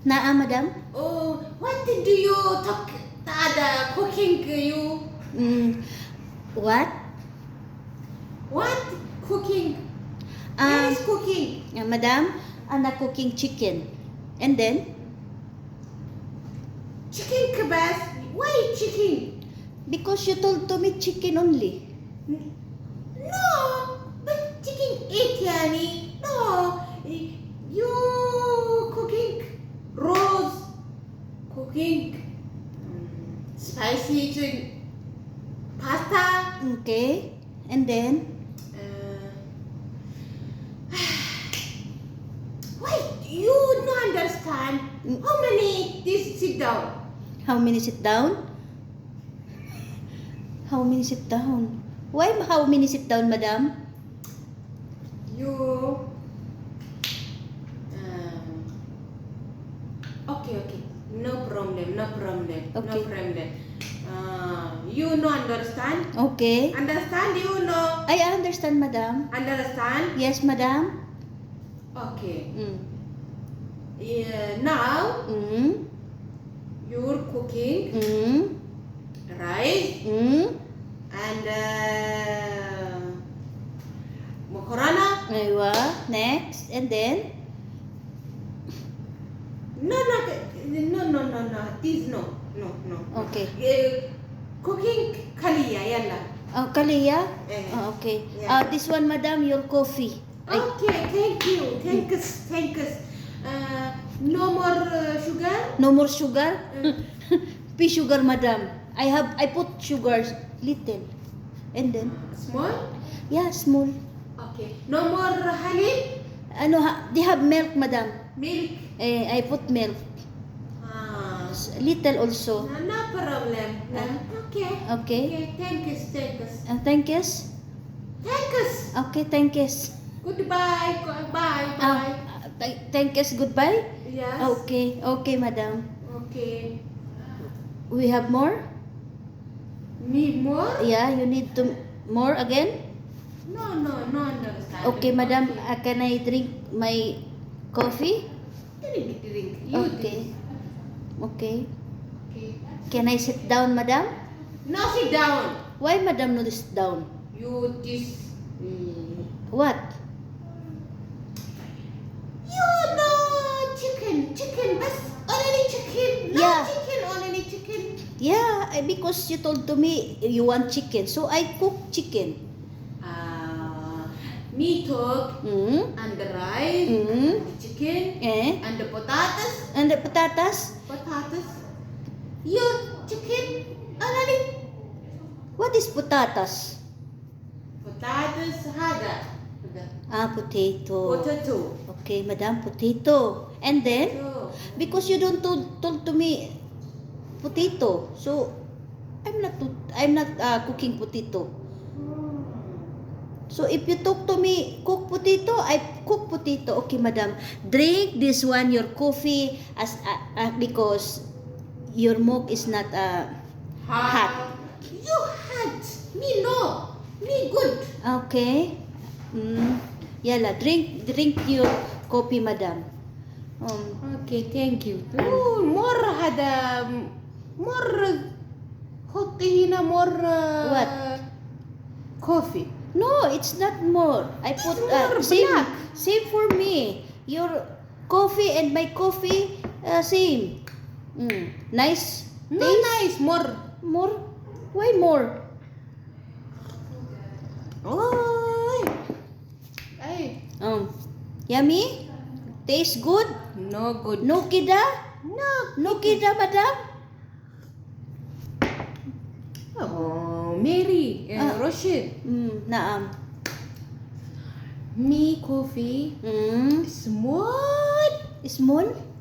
Naa, madam? Oh, what do you talk? The cooking you? What? What cooking? Where Um, is cooking? madam, anak cooking chicken. And then, Chicken kebab. Why chicken? because you told to me chicken only. No, but chicken eat yani. No, you cooking rose, cooking spicy chicken, pasta. Okay. And then, Wait, you no understand? How many this sit down? how many sit down? How many sit down? Why how many sit down, madam? You. Okay. No problem. Okay. You no understand? Okay. Understand? You know? I understand, madam. Understand? Yes, madam. Okay. Mm. Now Mm. you're cooking Mm. rice Mm. and macaroni. Aywa. Next. And then, No. This no. okay. Cooking kaliya yalla. Oh, Kalia? Eh. Oh, okay. Yeah. This one, madam, your coffee. Ay, Okay, thank you. Thanks. No more sugar? no more sugar? Pea sugar, madam. I put sugar little. And then, Small? yeah, small. Okay. No more honey? They have milk, madam. Milk? I put milk. Ah. Little also. No problem. No. Okay. Okay. Thanks. Thank you. Thanks. Okay, thank you. Goodbye. Bye. Thank you. Goodbye. Yes. Okay, madam. Okay. We have more? Need more? Yeah, you need to more again? No understand. Okay, madam. Can I drink my coffee? Drink. You Okay. drink. Okay. Okay. Can I sit down, madam? Now sit down. Why, madam, no sit down? You this. What? You know chicken, but only chicken. No Yeah. chicken, only chicken. Yeah, because you told to me you want chicken, so I cook chicken. Me talk Mm. and the rice Mm. and the chicken and the potatoes. And the potatoes? You chicken already. What is potatoes? Potatoes hada. Potato. Potato. Okay, madam, potato. And then, So, because you don't told to me potato, so I'm not cooking potato. So if you talk to me cook potato, I cook potato. Okay, madam, drink this one your coffee as because your milk is not hot. You hot. Me no. Me good. Okay. Yala, drink your coffee, madam. Okay, thank you. More hada more hotihina more What? coffee. No, it's not more. I put more same black. same for me. Your coffee and my coffee same. Nice. No Taste? nice more. More? Why more? Oh. Ay. Yummy? Taste good? No good. No kida? No kida, madam? Oh, Mary, Roshid. Naam. Me coffee small,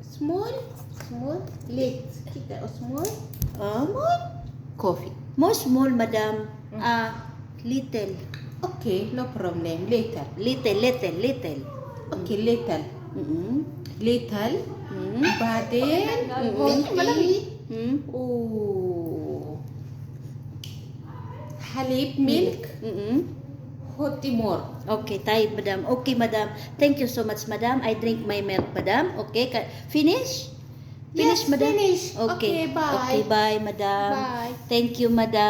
Small? late. Kita small coffee. More small, madam. Little. Okay, no problem. Later. Little. Okay, little. Little. Baden. Oh. Halib milk. Hot more. Okay, tayo, madam. Okay, madam. Thank you so much, madam. I drink my milk, madam. Okay, finish? Finish, Yes, madam? finish. Okay. Okay, bye. Okay, bye, madam. Bye. Thank you, madam.